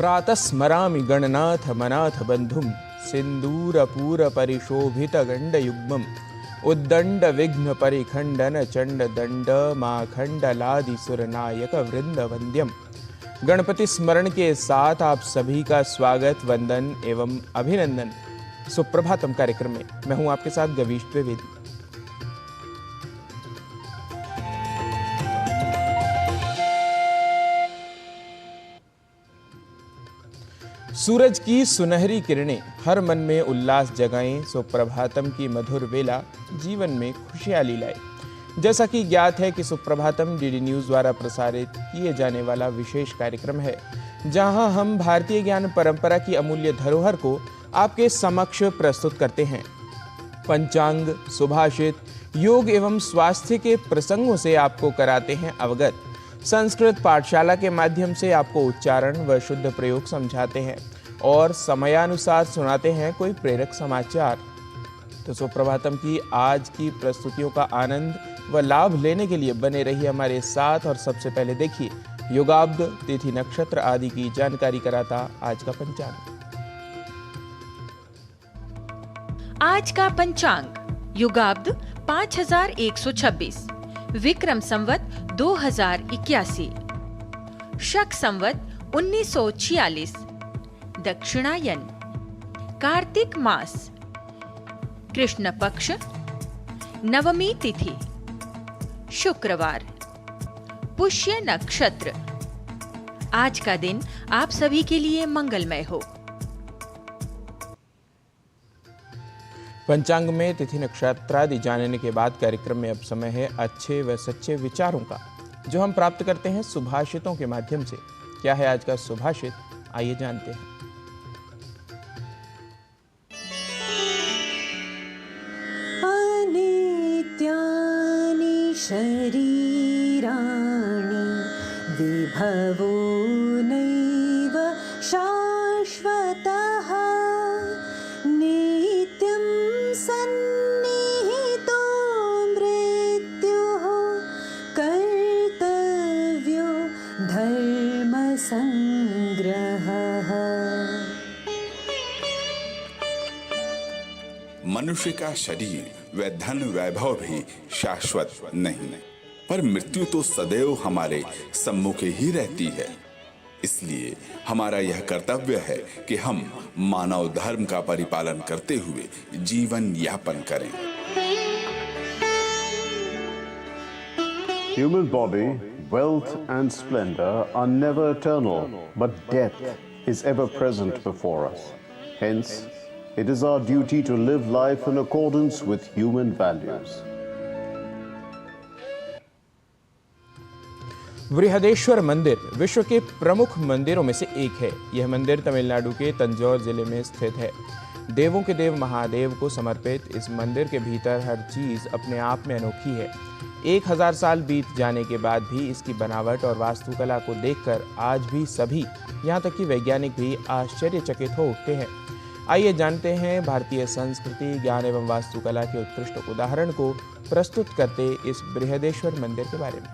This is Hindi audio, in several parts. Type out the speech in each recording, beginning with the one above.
प्रातः स्मरामि गणनाथ मनाथ बंधुम सिंदूरपूर परिशोभित गंड युग्मम उद्दंड विघ्न परिखंडन चंड दंड माखंड लादि सुरनायक वृंद वंद्यम। गणपति स्मरण के साथ आप सभी का स्वागत, वंदन एवं अभिनंदन सुप्रभातम कार्यक्रम में। मैं हूं आपके साथ गवीश द्विवेदी। सूरज की सुनहरी किरणें हर मन में उल्लास जगाएं, सुप्रभातम की मधुर वेला जीवन में खुशहाली लाए। जैसा कि ज्ञात है कि सुप्रभातम डीडी न्यूज द्वारा प्रसारित किए जाने वाला विशेष कार्यक्रम है, जहां हम भारतीय ज्ञान परंपरा की अमूल्य धरोहर को आपके समक्ष प्रस्तुत करते हैं। पंचांग, सुभाषित, योग एवं स्वास्थ्य के प्रसंगों से आपको कराते हैं अवगत। संस्कृत पाठशाला के माध्यम से आपको उच्चारण व शुद्ध प्रयोग समझाते हैं और समयानुसार सुनाते हैं कोई प्रेरक समाचार। तो सुप्रभातम की आज की प्रस्तुतियों का आनंद व लाभ लेने के लिए बने रहिए हमारे साथ। और सबसे पहले देखिए योगाब्द, तिथि, नक्षत्र आदि की जानकारी कराता आज का पंचांग। आज का पंचांग युगाब्द 5126, विक्रम संवत 2081, शक संवत 1946, दक्षिणायन, कार्तिक मास, कृष्ण पक्ष, नवमी तिथि, शुक्रवार, पुष्य नक्षत्र। आज का दिन आप सभी के लिए मंगलमय हो। पंचांग में तिथि नक्षत्र आदि जानने के बाद कार्यक्रम में अब समय है अच्छे व सच्चे विचारों का, जो हम प्राप्त करते हैं सुभाषितों के माध्यम से। क्या है आज का सुभाषित, आइए जानते हैं। अनित्यानि शरीराणि विभवो नैव शाश्वतः नित्यं सन्निहितो मृत्युः कर्तव्यो धर्मसंग्रहः। मनुष्य का शरीर व धन वैभव भी शाश्वत नहीं, पर मृत्यु तो सदैव हमारे सम्मुख ही रहती है। इसलिए हमारा यह कर्तव्य है कि हम मानव धर्म का परिपालन करते हुए जीवन यापन करें। Human body, wealth and splendor are never eternal, but death is ever present before us. Hence, it is our duty to live life in accordance with human values. Brihadeshwara मंदिर विश्व के प्रमुख मंदिरों में से एक है। यह मंदिर तमिलनाडु के तंजौर जिले में स्थित है। देवों के देव महादेव को समर्पित इस मंदिर के भीतर हर चीज अपने आप में अनोखी है। 1000 साल बीत जाने के बाद भी इसकी बनावट और वास्तुकला को देखकर आज भी सभी, यहाँ तक कि वैज्ञानिक भी आश्चर्यचकित हो उठते हैं। आइए जानते हैं भारतीय संस्कृति, ज्ञान एवं वास्तुकला के उत्कृष्ट उदाहरण को प्रस्तुत करते इस बृहदेश्वर मंदिर के बारे में।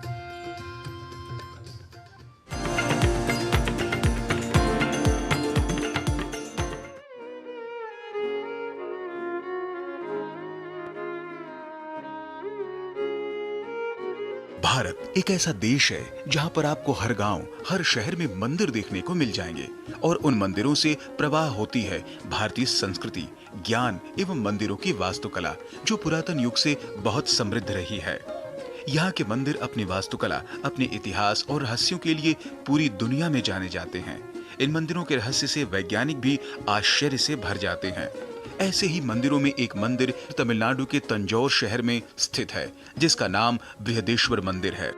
भारत एक ऐसा देश है जहां पर आपको हर गांव, हर शहर में मंदिर देखने को मिल जाएंगे और उन मंदिरों से प्रवाह होती है भारतीय संस्कृति, ज्ञान एवं मंदिरों की वास्तुकला, जो पुरातन युग से बहुत समृद्ध रही है। यहाँ के मंदिर अपनी वास्तुकला, अपने इतिहास और रहस्यों के लिए पूरी दुनिया में जाने जाते हैं। इन मंदिरों के रहस्य से वैज्ञानिक भी आश्चर्य से भर जाते हैं। ऐसे ही मंदिरों में एक मंदिर तमिलनाडु के तंजौर शहर में स्थित है, जिसका नाम बृहदेश्वर मंदिर है।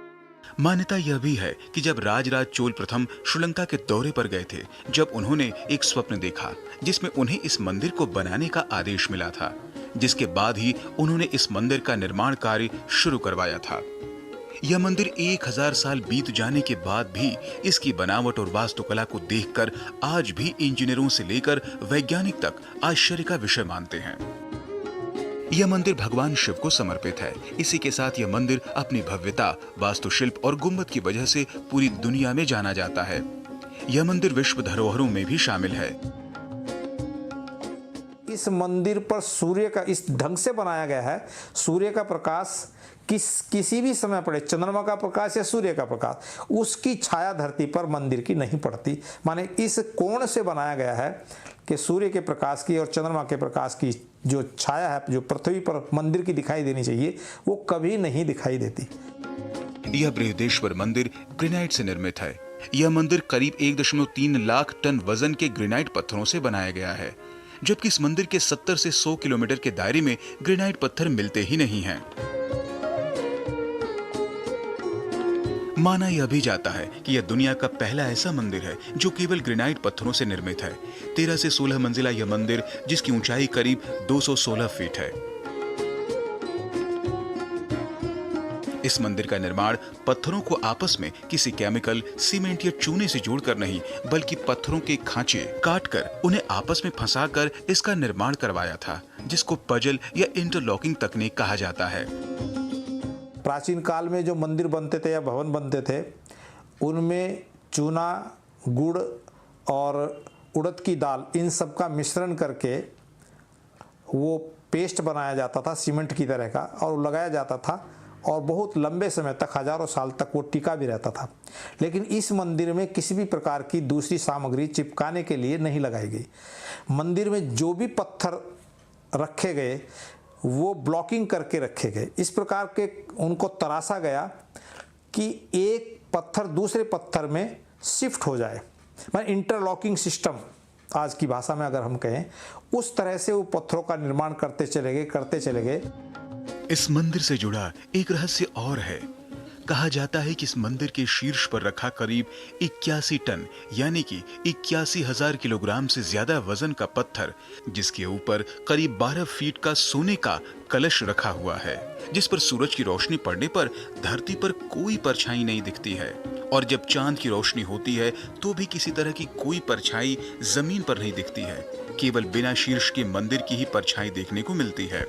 मान्यता यह भी है कि जब राजराज चोल प्रथम श्रीलंका के दौरे पर गए थे, जब उन्होंने एक स्वप्न देखा जिसमें उन्हें इस मंदिर को बनाने का आदेश मिला था, जिसके बाद ही उन्होंने इस मंदिर का निर्माण कार्य शुरू करवाया था। यह मंदिर 1000 साल बीत जाने के बाद भी इसकी बनावट और वास्तुकला को देखकर आज भी इंजीनियरों से लेकर वैज्ञानिक तक आश्चर्य का विषय मानते हैं। यह मंदिर भगवान शिव को समर्पित है। इसी के साथ यह मंदिर अपनी भव्यता, वास्तुशिल्प और गुंबद की वजह से पूरी दुनिया में जाना जाता है। यह मंदिर विश्व धरोहरों में भी शामिल है। इस मंदिर पर सूर्य का इस ढंग से बनाया गया है, सूर्य का प्रकाश किसी भी समय पड़े, चंद्रमा का प्रकाश या सूर्य का प्रकाश, उसकी छाया धरती पर मंदिर की नहीं पड़ती। माने इस कोण से बनाया गया है कि सूर्य के प्रकाश की और चंद्रमा के प्रकाश की जो छाया है, जो पृथ्वी पर मंदिर की दिखाई देनी चाहिए, वो कभी नहीं दिखाई देती। यह बृहदेश्वर मंदिर ग्रेनाइट से निर्मित है। यह मंदिर करीब 1.3 लाख टन वजन के ग्रेनाइट पत्थरों से बनाया गया है, जबकि इस मंदिर के 70 से 100 किलोमीटर के दायरे में ग्रेनाइट पत्थर मिलते ही नहीं हैं। माना यह भी जाता है कि यह दुनिया का पहला ऐसा मंदिर है जो केवल ग्रेनाइट पत्थरों से निर्मित है। 13 से 16 मंजिला यह मंदिर, जिसकी ऊंचाई करीब 216 फीट है। इस मंदिर का निर्माण पत्थरों को आपस में किसी केमिकल, सीमेंट या चूने से जोड़कर नहीं, बल्कि पत्थरों के खांचे काटकर उन्हें आपस में फंसाकर इसका निर्माण करवाया था, जिसको पजल या इंटरलॉकिंग तकनीक कहा जाता है। प्राचीन काल में जो मंदिर बनते थे या भवन बनते थे, उनमें चूना, गुड़ और उड़द की दाल, इन सब का मिश्रण करके वो पेस्ट बनाया जाता था सीमेंट की तरह का, और लगाया जाता था, और बहुत लंबे समय तक, हजारों साल तक वो टिका भी रहता था। लेकिन इस मंदिर में किसी भी प्रकार की दूसरी सामग्री चिपकाने के लिए नहीं लगाई गई। मंदिर में जो भी पत्थर रखे गए वो ब्लॉकिंग करके रखे गए, इस प्रकार के उनको तराशा गया कि एक पत्थर दूसरे पत्थर में शिफ्ट हो जाए। मैं इंटरलॉकिंग सिस्टम आज की भाषा में अगर हम कहें, उस तरह से वो पत्थरों का निर्माण करते चले गए। इस मंदिर से जुड़ा एक रहस्य और है। कहा जाता है कि इस मंदिर के शीर्ष पर रखा करीब 81 टन यानी कि 81,000 किलोग्राम से ज्यादा वजन का पत्थर, जिसके ऊपर करीब 12 फीट का सोने का कलश रखा हुआ है, जिस पर सूरज की रोशनी पड़ने पर धरती पर कोई परछाई नहीं दिखती है, और जब चांद की रोशनी होती है तो भी किसी तरह की कोई परछाई जमीन पर नहीं दिखती है। केवल बिना शीर्ष के मंदिर की ही परछाई देखने को मिलती है।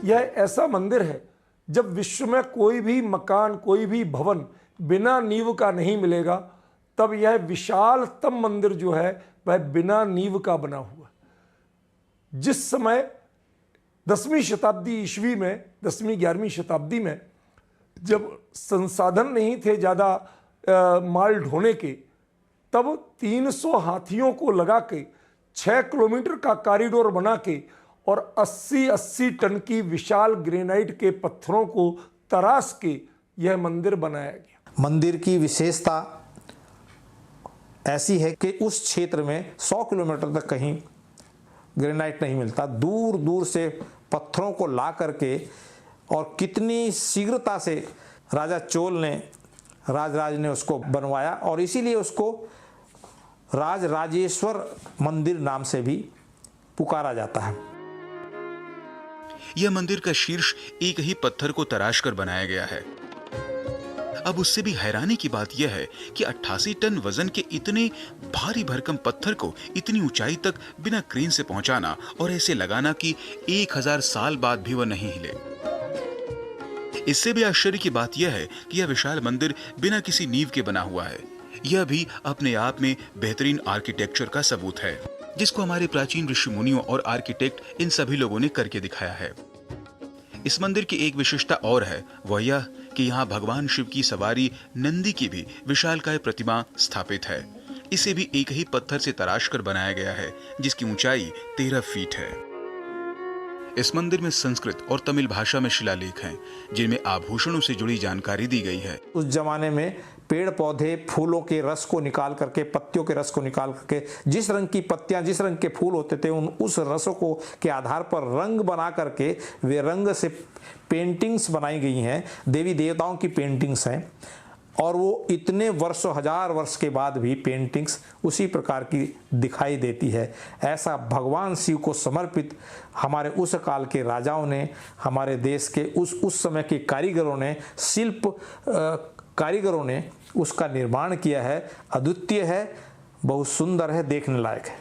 यह ऐसा मंदिर है जब विश्व में कोई भी मकान, कोई भी भवन बिना नींव का नहीं मिलेगा, तब यह विशालतम मंदिर जो है वह बिना नींव का बना हुआ। जिस समय 10वीं शताब्दी ईस्वी में, 10वीं 11वीं शताब्दी में जब संसाधन नहीं थे ज़्यादा माल ढोने के, तब 300 हाथियों को लगा के 6 किलोमीटर का कॉरिडोर बना के और 80-80 टन की विशाल ग्रेनाइट के पत्थरों को तराश के यह मंदिर बनाया गया। मंदिर की विशेषता ऐसी है कि उस क्षेत्र में 100 किलोमीटर तक कहीं ग्रेनाइट नहीं मिलता। दूर दूर से पत्थरों को ला करके, और कितनी शीघ्रता से राजा चोल ने, राजराज ने उसको बनवाया, और इसीलिए उसको राजराजेश्वर मंदिर नाम से भी पुकारा जाता है। यह मंदिर का शीर्ष एक ही पत्थर को तराश कर बनाया गया है। अब उससे भी हैरानी की बात यह है कि 88 टन वजन के इतने भारी भरकम पत्थर को इतनी ऊंचाई तक बिना क्रेन से पहुंचाना और ऐसे लगाना कि 1000 साल बाद भी वह नहीं हिले। इससे भी आश्चर्य की बात यह है कि यह विशाल मंदिर बिना किसी नींव के बना हुआ है। यह भी अपने आप में बेहतरीन आर्किटेक्चर का सबूत है, जिसको हमारे प्राचीन ऋषि मुनियों और आर्किटेक्ट इन सभी लोगों ने करके दिखाया है। इस मंदिर की एक विशेषता और है, वह यह कि यहाँ भगवान शिव की सवारी नंदी की भी विशालकाय प्रतिमा स्थापित है। इसे भी एक ही पत्थर से तराश कर बनाया गया है, जिसकी ऊंचाई 13 फीट है। इस मंदिर में संस्कृत और तमिल भाषा में शिलालेख हैं, जिनमें आभूषणों से जुड़ी जानकारी दी गई है। उस जमाने में पेड़ पौधे फूलों के रस को निकाल करके, पत्तियों के रस को निकाल करके, जिस रंग की पत्तियां, जिस रंग के फूल होते थे, उस रसों को के आधार पर रंग बना करके वे रंग से पेंटिंग्स बनाई गई हैं। देवी देवताओं की पेंटिंग्स हैं, और वो इतने वर्षों, 1000 वर्ष के बाद भी पेंटिंग्स उसी प्रकार की दिखाई देती है। ऐसा भगवान शिव को समर्पित हमारे उस काल के राजाओं ने, हमारे देश के उस समय के कारीगरों ने, शिल्प कारीगरों ने उसका निर्माण किया है। अद्वितीय है, बहुत सुंदर है, देखने लायक है।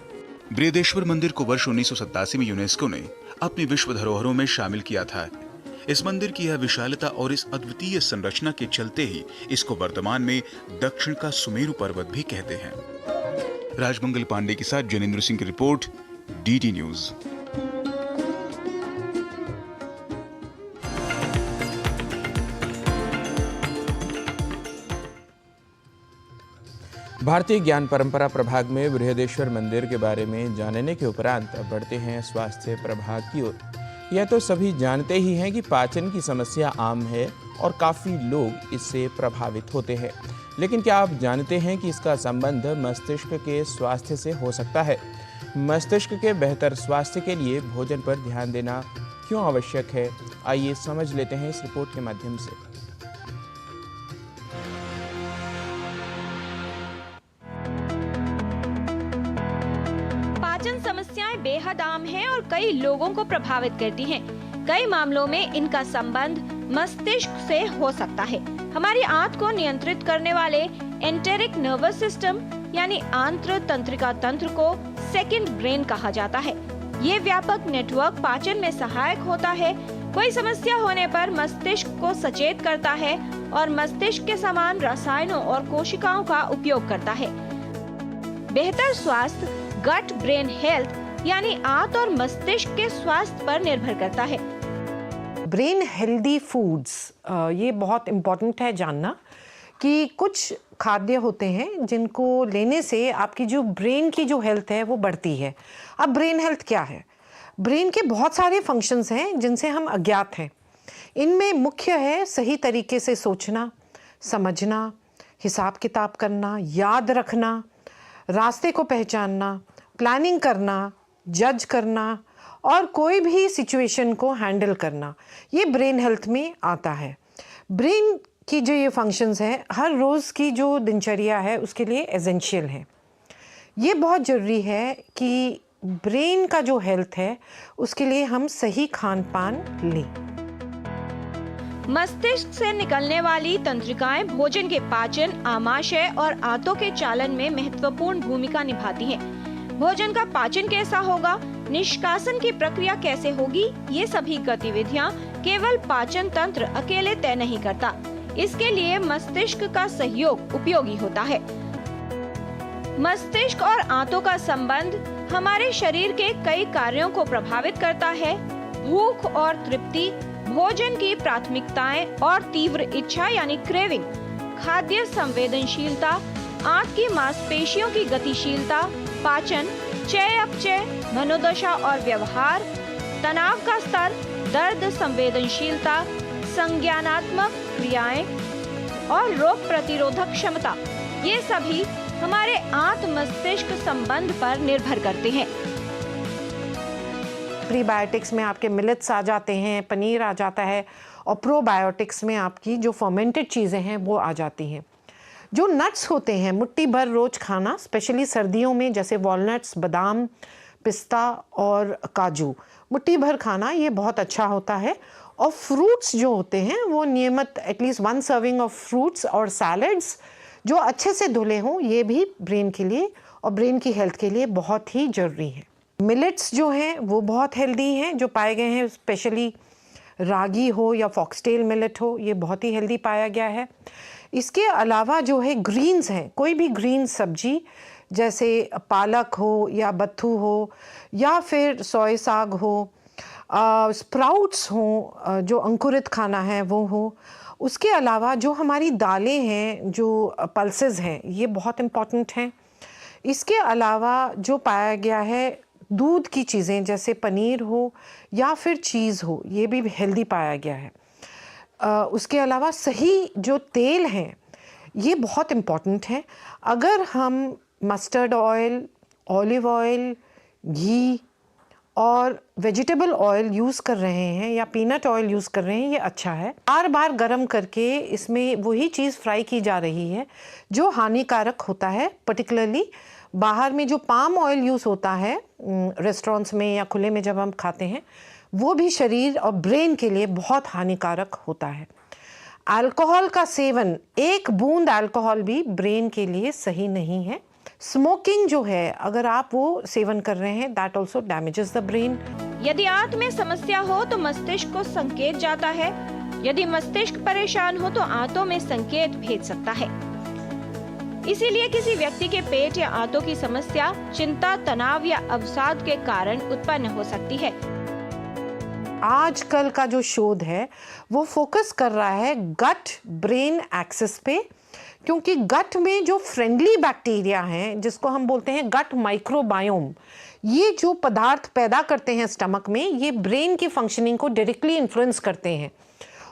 बृहदेश्वर मंदिर को वर्ष 1987 में यूनेस्को ने अपनी विश्व धरोहरों में शामिल किया था। इस मंदिर की यह विशालता और इस अद्वितीय संरचना के चलते ही इसको वर्तमान में दक्षिण का सुमेरु पर्वत भी कहते हैं। राजमंगल पांडे के साथ जनेंद्र सिंह की रिपोर्ट, डीडी न्यूज। भारतीय ज्ञान परंपरा प्रभाग में बृहदेश्वर मंदिर के बारे में जानने के उपरांत अब बढ़ते हैं स्वास्थ्य प्रभाग की ओर। यह तो सभी जानते ही हैं कि पाचन की समस्या आम है और काफ़ी लोग इससे प्रभावित होते हैं, लेकिन क्या आप जानते हैं कि इसका संबंध मस्तिष्क के स्वास्थ्य से हो सकता है? मस्तिष्क के बेहतर स्वास्थ्य के लिए भोजन पर ध्यान देना क्यों आवश्यक है? आइए समझ लेते हैं इस रिपोर्ट के माध्यम से। पाचन समस्याएं बेहद आम हैं और कई लोगों को प्रभावित करती हैं। कई मामलों में इनका संबंध मस्तिष्क से हो सकता है। हमारी आंत को नियंत्रित करने वाले एंटेरिक नर्वस सिस्टम यानी आंत्र तंत्रिका तंत्र को सेकंड ब्रेन कहा जाता है। ये व्यापक नेटवर्क पाचन में सहायक होता है। कोई समस्या होने पर मस्तिष्क को सचेत करता है और मस्तिष्क के समान रसायनों और कोशिकाओं का उपयोग करता है। बेहतर स्वास्थ्य गट ब्रेन हेल्थ यानी आंत और मस्तिष्क के स्वास्थ्य पर निर्भर करता है। ब्रेन हेल्दी फूड्स, ये बहुत इम्पोर्टेंट है जानना कि कुछ खाद्य होते हैं जिनको लेने से आपकी जो ब्रेन की जो हेल्थ है वो बढ़ती है। अब ब्रेन हेल्थ क्या है? ब्रेन के बहुत सारे फंक्शंस हैं जिनसे हम अज्ञात हैं। इनमें मुख्य है सही तरीके से सोचना, समझना, हिसाब किताब करना, याद रखना, रास्ते को पहचानना, प्लानिंग करना, जज करना और कोई भी सिचुएशन को हैंडल करना। ये ब्रेन हेल्थ में आता है। ब्रेन की जो ये फंक्शंस हैं हर रोज़ की जो दिनचर्या है उसके लिए एसेंशियल है। ये बहुत ज़रूरी है कि ब्रेन का जो हेल्थ है उसके लिए हम सही खान पान लें। मस्तिष्क से निकलने वाली तंत्रिकाएं भोजन के पाचन, आमाशय और आंतों के चालन में महत्वपूर्ण भूमिका निभाती हैं। भोजन का पाचन कैसा होगा, निष्कासन की प्रक्रिया कैसे होगी, ये सभी गतिविधियां केवल पाचन तंत्र अकेले तय नहीं करता। इसके लिए मस्तिष्क का सहयोग उपयोगी होता है। मस्तिष्क और आंतों का संबंध हमारे शरीर के कई कार्यों को प्रभावित करता है। भूख और तृप्ति, भोजन की प्राथमिकताएं और तीव्र इच्छा यानी क्रेविंग, खाद्य संवेदनशीलता, आंत की मांसपेशियों की गतिशीलता, पाचन, चय अपचय, मनोदशा और व्यवहार, तनाव का स्तर, दर्द संवेदनशीलता, संज्ञानात्मक क्रियाएं और रोग प्रतिरोधक क्षमता, ये सभी हमारे आंत मस्तिष्क संबंध पर निर्भर करते हैं। प्रीबायोटिक्स में आपके मिलेट्स आ जाते हैं, पनीर आ जाता है और प्रोबायोटिक्स में आपकी जो फर्मेंटेड चीज़ें हैं वो आ जाती हैं। जो नट्स होते हैं मुट्ठी भर रोज खाना, स्पेशली सर्दियों में, जैसे वॉलनट्स, बादाम, पिस्ता और काजू, मुट्ठी भर खाना ये बहुत अच्छा होता है। और फ्रूट्स जो होते हैं वो नियमित एटलीस्ट 1 सर्विंग ऑफ फ्रूट्स और सैलड्स जो अच्छे से धुले हों, ये भी ब्रेन के लिए और ब्रेन की हेल्थ के लिए बहुत ही ज़रूरी है। मिलेट्स जो हैं वो बहुत हेल्दी हैं, जो पाए गए हैं, स्पेशली रागी हो या फॉक्सटेल मिलेट हो, ये बहुत ही हेल्दी पाया गया है। इसके अलावा जो है ग्रीन्स हैं, कोई भी ग्रीन सब्जी जैसे पालक हो या बत्थू हो या फिर सोया साग हो, स्प्राउट्स हो, जो अंकुरित खाना है वो हो। उसके अलावा जो हमारी दालें हैं, जो पल्सेस हैं, ये बहुत इम्पॉर्टेंट हैं। इसके अलावा जो पाया गया है दूध की चीज़ें जैसे पनीर हो या फिर चीज़ हो, ये भी हेल्दी पाया गया है। उसके अलावा सही जो तेल हैं ये बहुत इम्पॉर्टेंट है। अगर हम मस्टर्ड ऑयल, ऑलिव ऑयल, घी और वेजिटेबल ऑयल यूज़ कर रहे हैं या पीनट ऑयल यूज़ कर रहे हैं, ये अच्छा है। बार बार गर्म करके इसमें वही चीज़ फ्राई की जा रही है जो हानिकारक होता है। पर्टिकुलरली बाहर में जो पाम ऑयल यूज़ होता है रेस्टोरेंट्स में या खुले में जब हम खाते हैं, वो भी शरीर और ब्रेन के लिए बहुत हानिकारक होता है। अल्कोहल का सेवन, एक बूंद अल्कोहल भी ब्रेन के लिए सही नहीं है। स्मोकिंग जो है, अगर आप वो सेवन कर रहे हैं, that also damages the brain. यदि आंत में समस्या हो तो मस्तिष्क को संकेत जाता है। यदि मस्तिष्क परेशान हो तो आंतों में संकेत भेज सकता है। इसीलिए किसी व्यक्ति के पेट या आंतों की समस्या चिंता, तनाव या अवसाद के कारण उत्पन्न हो सकती है। आजकल का जो शोध है वो फोकस कर रहा है गट ब्रेन एक्सिस पे, क्योंकि गट में जो फ्रेंडली बैक्टीरिया हैं, जिसको हम बोलते हैं गट माइक्रोबायोम, ये जो पदार्थ पैदा करते हैं स्टमक में, ये ब्रेन की फंक्शनिंग को डायरेक्टली इन्फ्लुएंस करते हैं।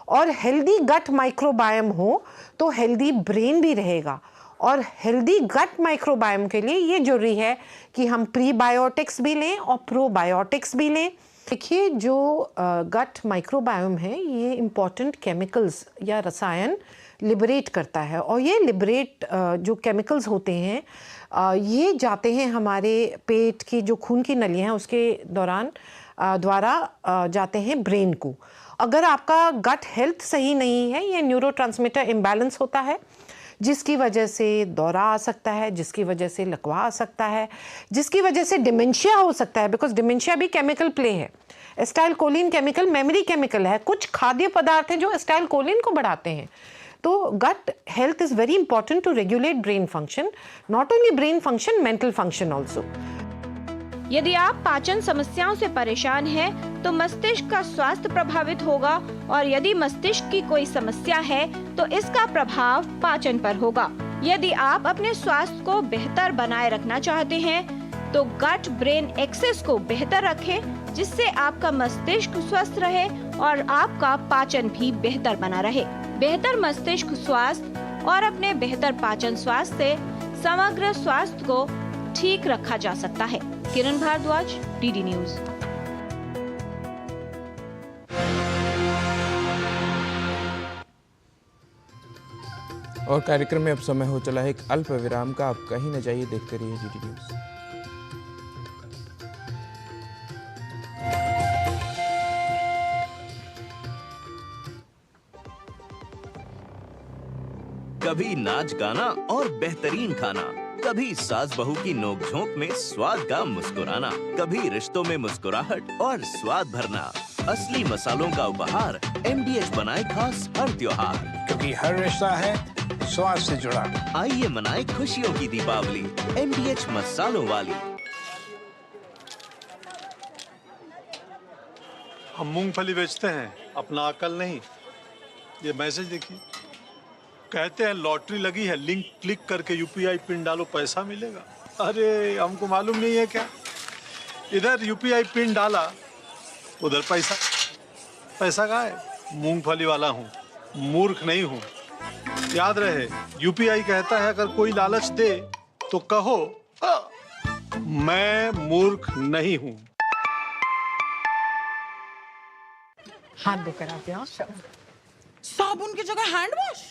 और हेल्दी गट माइक्रोबायोम हो तो हेल्दी ब्रेन भी रहेगा। और हेल्दी गट माइक्रोबायोम के लिए ये जरूरी है कि हम प्रीबायोटिक्स भी लें और प्रोबायोटिक्स भी लें। देखिए, जो गट माइक्रोबायोम है ये इम्पॉर्टेंट केमिकल्स या रसायन लिबरेट करता है, और ये लिबरेट जो केमिकल्स होते हैं ये जाते हैं हमारे पेट की जो खून की नलियाँ हैं उसके द्वारा जाते हैं ब्रेन को। अगर आपका गट हेल्थ सही नहीं है, ये न्यूरोट्रांसमीटर इम्बैलेंस होता है, जिसकी वजह से दौरा आ सकता है, जिसकी वजह से लकवा आ सकता है, जिसकी वजह से डिमेंशिया हो सकता है, बिकॉज डिमेंशिया भी केमिकल प्ले है। Acetyl Colin chemical memory chemical है। कुछ खाद्य पदार्थ हैं जो एस्टाइल कोलिन को बढ़ाते हैं। तो gut health is very important to regulate brain function, not only brain function, mental function also. यदि आप पाचन समस्याओं से परेशान हैं, तो मस्तिष्क का स्वास्थ्य प्रभावित होगा, और यदि मस्तिष्क की कोई समस्या है तो इसका प्रभाव पाचन पर होगा। यदि आप अपने स्वास्थ्य को बेहतर बनाए रखना चाहते हैं तो गट ब्रेन एक्सिस को बेहतर रखें, जिससे आपका मस्तिष्क स्वस्थ रहे और आपका पाचन भी बेहतर बना रहे। बेहतर मस्तिष्क स्वास्थ्य और अपने बेहतर पाचन स्वास्थ्य से समग्र स्वास्थ्य को ठीक रखा जा सकता है। किरण भारद्वाज, डीडी न्यूज। और कार्यक्रम में अब समय हो चला है एक अल्प विराम का। आप कहीं न जाइए, देखते रहिए डीडी न्यूज। कभी नाच गाना और बेहतरीन खाना, कभी सास बहू की नोकझोंक में स्वाद का मुस्कुराना, कभी रिश्तों में मुस्कुराहट और स्वाद भरना। असली मसालों का उपहार MDH बनाए खास हर त्योहार, क्योंकि हर रिश्ता है स्वाद से जुड़ा। आइए मनाए खुशियों की दीपावली MDH मसालों वाली। हम मूंगफली बेचते हैं, अपना अकल नहीं। ये मैसेज देखिए, कहते हैं लॉटरी लगी है, लिंक क्लिक करके UPI पिन डालो, पैसा मिलेगा। अरे हमको मालूम नहीं है क्या? इधर UPI पिन डाला, उधर पैसा। पैसा कहाँ है? मूंगफली वाला हूँ, मूर्ख नहीं हूँ। याद रहे, UPI कहता है अगर कोई लालच दे तो कहो मैं मूर्ख नहीं हूँ। हाथ धोकर आते हैं। साबुन की जगह हैंड वॉश।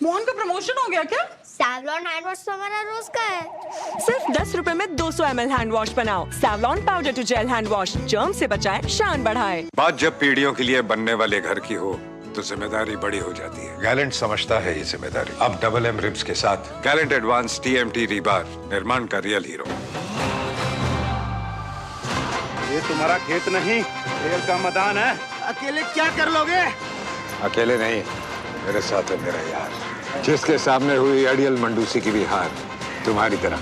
मोहन का प्रमोशन हो गया क्या? सैवलॉन हैंड वॉश तो हमारा रोज का है। सिर्फ 10 रुपए में 200 ml हैंड वॉश बनाओ। Savlon powder to gel hand wash, germ से बचाए, शान बढ़ाए। बात जब पीढ़ियों के लिए बनने वाले घर की हो तो जिम्मेदारी बड़ी हो जाती है। गैलेंट समझता है ये जिम्मेदारी। अब डबल M रिब्स के साथ गैलेंट एडवांस TMT रीबार, निर्माण का रियल हीरो। ये तुम्हारा खेत नहीं, खेल का मैदान है। अकेले क्या कर लोगे? अकेले नहीं, मेरे साथ है मेरा यार, जिसके सामने हुई अड़ियल मंडूसी की भी हार तुम्हारी तरह।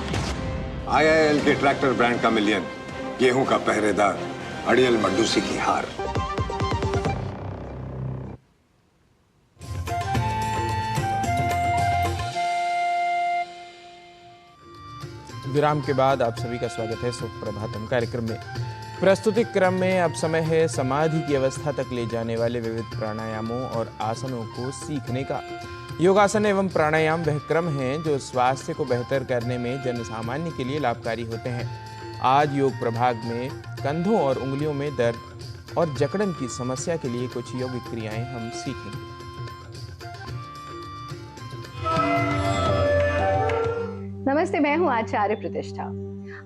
IIL के ट्रैक्टर ब्रांड का मिलियन, गेहूं का पहरेदार, अड़ियल मंडूसी की हार। विराम के बाद आप सभी का स्वागत है सुप्रभातम कार्यक्रम में। प्रस्तुति क्रम में अब समय है समाधि की अवस्था तक ले जाने वाले विविध प्राणायामों और आसनों को सीखने का। योगासन एवं प्राणायाम वह क्रम हैं जो स्वास्थ्य को बेहतर करने में जन सामान्य के लिए लाभकारी होते हैं। आज योग प्रभाग में कंधों और उंगलियों में दर्द और जकड़न की समस्या के लिए कुछ यौगिक क्रियाएं हम सीखेंगे। नमस्ते, मैं हूँ आचार्य प्रतिष्ठा।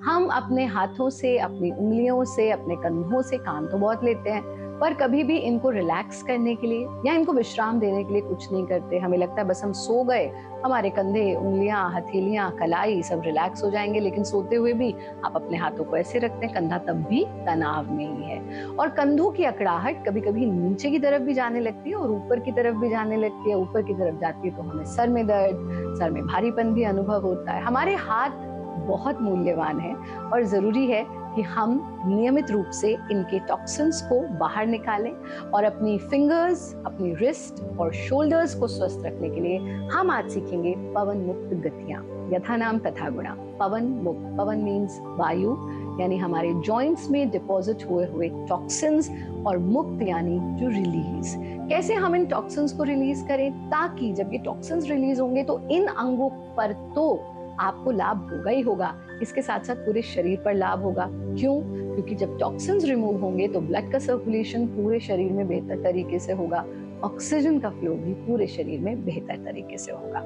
हम अपने हाथों से, अपनी उंगलियों से, अपने कंधों से काम तो बहुत लेते हैं, पर कभी भी इनको रिलैक्स करने के लिए या इनको विश्राम देने के लिए कुछ नहीं करते। हमें लगता है बस हम सो गए, हमारे कंधे, उंगलियां, हथेलियां, कलाई सब रिलैक्स हो जाएंगे, लेकिन सोते हुए भी आप अपने हाथों को ऐसे रखते हैं, कंधा तब भी तनाव में ही है। और कंधों की अकड़ाहट कभी कभी नीचे की तरफ भी जाने लगती है और ऊपर की तरफ भी जाने लगती है। ऊपर की तरफ जाती है तो हमें सर में दर्द, सर में भारीपन भी अनुभव होता है। हमारे हाथ बहुत मूल्यवान है और जरूरी है कि हम नियमित रूप से इनके टॉक्सिन्स को बाहर निकालें और अपनी फिंगर्स, अपनी रिस्ट और शोल्डर्स को स्वस्थ रखने के लिए हम आज सीखेंगे पवन मुक्त गतियां, यथा नाम तथा गुणा। पवन मुक्त, पवन मीन्स वायु, यानी हमारे जॉइंट्स में डिपॉजिट हुए टॉक्सिन्स, और मुक्त यानी जो रिलीज। कैसे हम इन टॉक्सिन्स को रिलीज करें, ताकि जब ये टॉक्सिन्स रिलीज होंगे तो इन अंगों पर तो आपको लाभ होगा ही होगा, इसके साथ साथ पूरे शरीर पर लाभ होगा। क्यों? क्योंकि जब टॉक्सिन्स रिमूव होंगे तो ब्लड का सर्कुलेशन पूरे शरीर में बेहतर तरीके से होगा, ऑक्सीजन का फ्लो भी पूरे शरीर में बेहतर तरीके से होगा।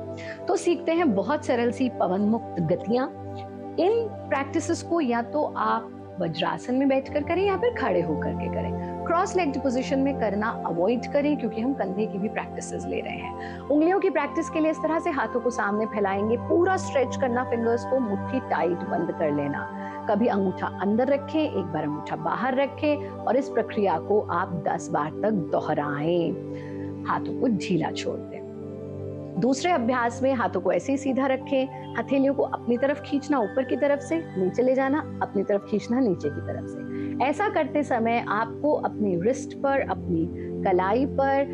तो सीखते हैं बहुत सरल सी पवन मुक्त गतियां। इन प्रैक्टिसेस को या तो आप वज्रासन में बैठकर करें या फिर खड़े होकर के करें। क्रॉस लेग्ड पोजीशन में करना अवॉइड करें, क्योंकि हम कंधे की भी प्रैक्टिसेस ले रहे हैं। उंगलियों की प्रैक्टिस के लिए इस तरह से हाथों को सामने फैलाएंगे, पूरा स्ट्रेच करना, फिंगर्स को मुट्ठी टाइट बंद कर लेना। कभी अंगूठा अंदर रखें, एक बार अंगूठा बाहर रखें, और इस प्रक्रिया को आप 10 बार तक दोहराएं। हाथों को ढीला छोड़ दें। दूसरे अभ्यास में हाथों को ऐसे ही सीधा रखें, हथेलियों को अपनी तरफ खींचना ऊपर की तरफ से, नीचे ले जाना, अपनी तरफ खींचना नीचे की तरफ से। ऐसा करते समय आपको अपनी रिस्ट पर, अपनी कलाई पर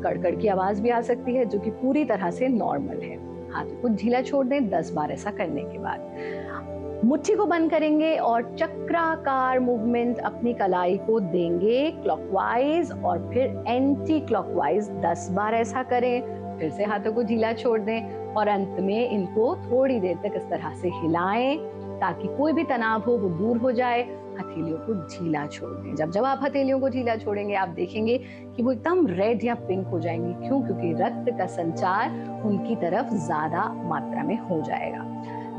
कड़कड़ की आवाज भी आ सकती है, जो कि पूरी तरह से नॉर्मल है। हाथों को ढीला छोड़ दें 10 बार ऐसा करने के बाद। मुट्ठी को बंद करेंगे और चक्राकार मूवमेंट अपनी कलाई को देंगे क्लॉकवाइज और फिर एंटी क्लॉकवाइज 10 बार ऐसा करें। फिर से हाथों को ढीला छोड़ दें और अंत में इनको थोड़ी देर तक इस तरह से हिलाएं, ताकि कोई भी तनाव हो वो दूर हो जाए। हथेलियों को ढीला छोड़ दें। जब आप हथेलियों को ढीला छोड़ेंगे, आप देखेंगे कि वो एकदम रेड या पिंक हो जाएंगी। क्यों? क्योंकि रक्त का संचार उनकी तरफ ज्यादा मात्रा में हो जाएगा।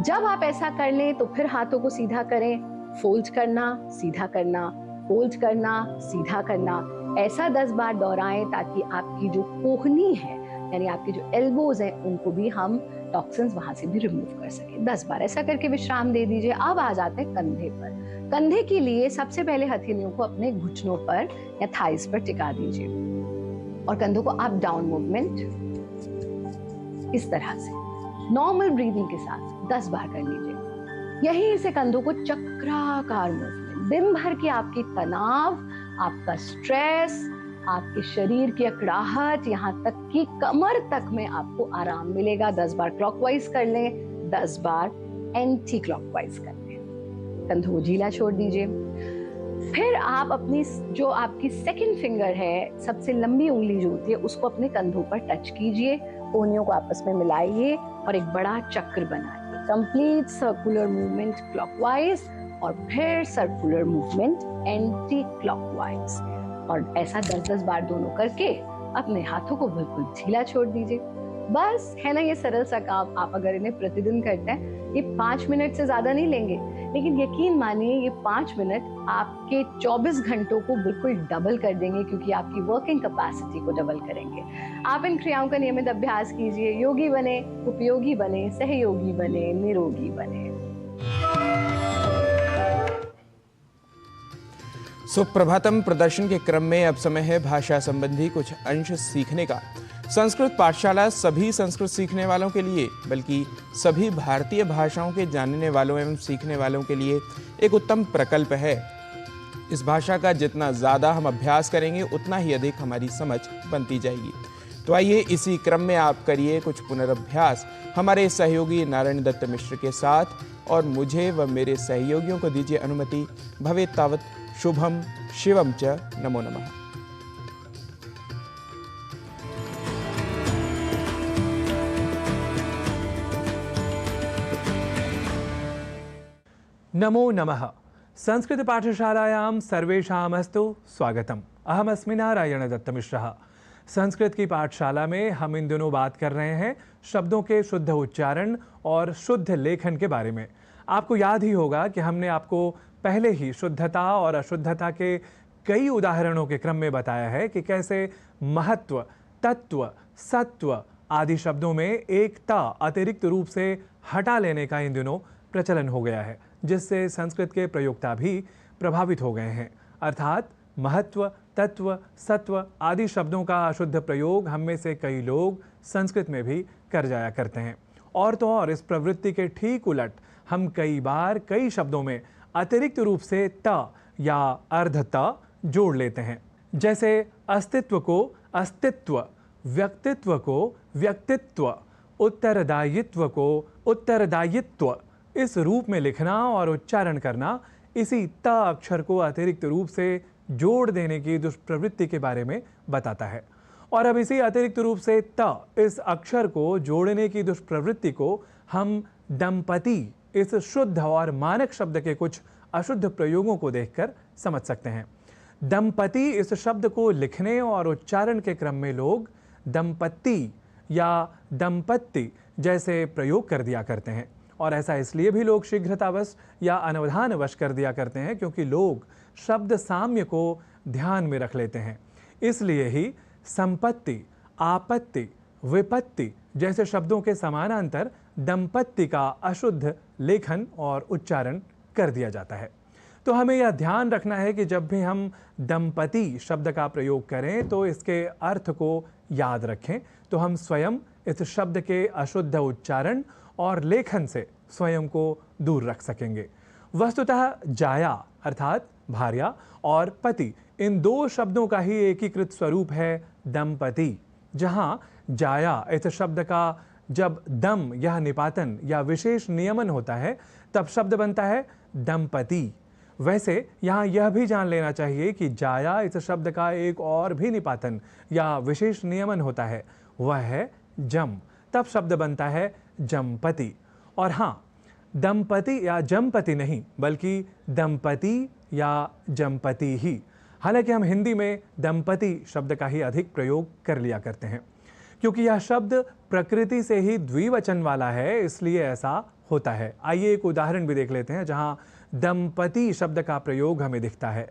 जब आप ऐसा कर लें तो फिर हाथों को सीधा करें, फोल्ड करना, सीधा करना, फोल्ड करना, सीधा करना। ऐसा 10 बार दोहराएं, ताकि आपकी जो कोहनी है, यानी आपके जो एल्बोज हैं, उनको भी हम टॉक्सिन्स वहां से भी रिमूव कर सके। 10 बार ऐसा करके विश्राम दे दीजिए। अब आ जाते हैं कंधे पर। कंधे के लिए सबसे पहले हथेलियों को अपने घुटनों पर या थाइस पर टिका दीजिए और कंधों को अप डाउन मूवमेंट इस तरह से नॉर्मल ब्रीदिंग के साथ 10 बार कर लीजिए। यहीं से कंधों को चक्राकार मूवमेंट, दिन भर की आपकी तनाव, आपका स्ट्रेस, आपके शरीर की अकड़ाहट, यहाँ तक कि कमर तक में आपको आराम मिलेगा। 10 बार क्लॉकवाइज कर लें, 10 बार एंटी क्लॉकवाइज कर लें। कंधों को ढीला छोड़ दीजिए। फिर आप अपनी जो आपकी सेकंड फिंगर है, सबसे लंबी उंगली जो होती है, उसको अपने कंधों पर टच कीजिए, कोहनियों को आपस में मिलाइए और एक बड़ा चक्र बनाइए। कंप्लीट सर्कुलर मूवमेंट क्लॉकवाइज और फिर सर्कुलर मूवमेंट एंटी क्लॉकवाइज, और ऐसा 10-10 बार दोनों करके अपने हाथों को बिल्कुल ढीला छोड़ दीजिए। बस है ना, ये सरल सा काम। आप अगर इन्हें प्रतिदिन करते हैं, ये 5 मिनट से ज्यादा नहीं लेंगे, लेकिन यकीन मानिए ये 5 मिनट आपके 24 घंटों को बिल्कुल डबल कर देंगे, क्योंकि आपकी वर्किंग कैपेसिटी को डबल करेंगे। आप इन क्रियाओं का नियमित अभ्यास कीजिए। योगी बने, उपयोगी बने, सहयोगी बने, निरोगी बने। सुप्रभातम प्रदर्शन के क्रम में अब समय है भाषा संबंधी कुछ अंश सीखने का। संस्कृत पाठशाला सभी संस्कृत सीखने वालों के लिए, बल्कि सभी भारतीय भाषाओं के जानने वालों एवं सीखने वालों के लिए एक उत्तम प्रकल्प है। इस भाषा का जितना ज़्यादा हम अभ्यास करेंगे, उतना ही अधिक हमारी समझ बनती जाएगी। तो आइए इसी क्रम में आप करिए कुछ पुनरअभ्यास हमारे सहयोगी नारायण दत्त मिश्र के साथ, और मुझे व मेरे सहयोगियों को दीजिए अनुमति। भवेत् तावत् शुभम शिवम च। नमो नमः। नमो नमः। संस्कृत पाठशालायां सर्वेषामस्तु स्वागतम्। अहमस्मि नारायण दत्त मिश्रः। संस्कृत की पाठशाला में हम इन दिनों बात कर रहे हैं शब्दों के शुद्ध उच्चारण और शुद्ध लेखन के बारे में। आपको याद ही होगा कि हमने आपको पहले ही शुद्धता और अशुद्धता के कई उदाहरणों के क्रम में बताया है कि कैसे महत्व, तत्व, सत्व आदि शब्दों में एक ता अतिरिक्त रूप से हटा लेने का इन दिनों प्रचलन हो गया है, जिससे संस्कृत के प्रयोक्ता भी प्रभावित हो गए हैं। अर्थात महत्व, तत्व, सत्व आदि शब्दों का अशुद्ध प्रयोग हम में से कई लोग संस्कृत में भी कर जाया करते हैं। और तो और इस प्रवृत्ति के ठीक उलट हम कई बार कई शब्दों में अतिरिक्त रूप से त या अर्ध त जोड़ लेते हैं। जैसे अस्तित्व को अस्तित्व, व्यक्तित्व को व्यक्तित्व, उत्तरदायित्व को उत्तरदायित्व इस रूप में लिखना और उच्चारण करना इसी त अक्षर को अतिरिक्त रूप से जोड़ देने की दुष्प्रवृत्ति के बारे में बताता है। और अब इसी अतिरिक्त रूप से त इस अक्षर को जोड़ने की दुष्प्रवृत्ति को हम दंपति इस शुद्ध और मानक शब्द के कुछ अशुद्ध प्रयोगों को देखकर समझ सकते हैं। दंपति इस शब्द को लिखने और उच्चारण के क्रम में लोग दंपत्ति या दंपत्ति जैसे प्रयोग कर दिया करते हैं। और ऐसा इसलिए भी लोग शीघ्रतावश या अनवधानवश कर दिया करते हैं क्योंकि लोग शब्द साम्य को ध्यान में रख लेते हैं। इसलिए ही संपत्ति, आपत्ति, विपत्ति जैसे शब्दों के समानांतर दंपत्ति का अशुद्ध लेखन और उच्चारण कर दिया जाता है। तो हमें यह ध्यान रखना है कि जब भी हम दंपति शब्द का प्रयोग करें तो इसके अर्थ को याद रखें, तो हम स्वयं इस शब्द के अशुद्ध उच्चारण और लेखन से स्वयं को दूर रख सकेंगे। वस्तुतः जाया अर्थात भार्या और पति इन दो शब्दों का ही एकीकृत स्वरूप है दंपति, जहां जाया इस शब्द का जब दम यह निपातन या विशेष नियमन होता है तब शब्द बनता है दंपति। वैसे यहाँ यह भी जान लेना चाहिए कि जाया इस शब्द का एक और भी निपातन या विशेष नियमन होता है, वह है जम, तब शब्द बनता है जमपति। और हाँ, दंपति या जमपति नहीं बल्कि दंपति या जमपति ही। हालांकि हम हिंदी में दंपति शब्द का ही अधिक प्रयोग कर लिया करते हैं क्योंकि यह शब्द प्रकृति से ही द्विवचन वाला है, इसलिए ऐसा होता है। आइए एक उदाहरण भी देख लेते हैं जहां दंपति शब्द का प्रयोग हमें दिखता है।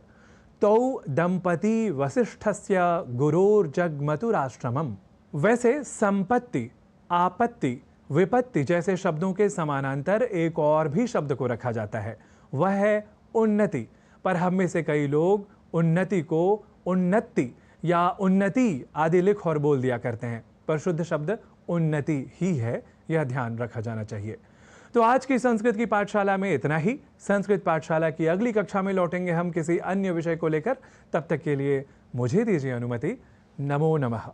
तौ दंपति वसिष्ठस्य गुरोर्जगमतुराश्रमम्। वैसे संपत्ति, आपत्ति, विपत्ति जैसे शब्दों के समानांतर एक और भी शब्द को रखा जाता है, वह है उन्नति। पर हम में से कई लोग उन्नति को उन्नति या उन्नति आदि लिख और बोल दिया करते हैं, पर शुद्ध शब्द उन्नति ही है, यह ध्यान रखा जाना चाहिए। तो आज की संस्कृत की पाठशाला में इतना ही। संस्कृत पाठशाला की अगली कक्षा में लौटेंगे हम किसी अन्य विषय को लेकर। तब तक के लिए मुझे दीजिए अनुमति। नमो नमः।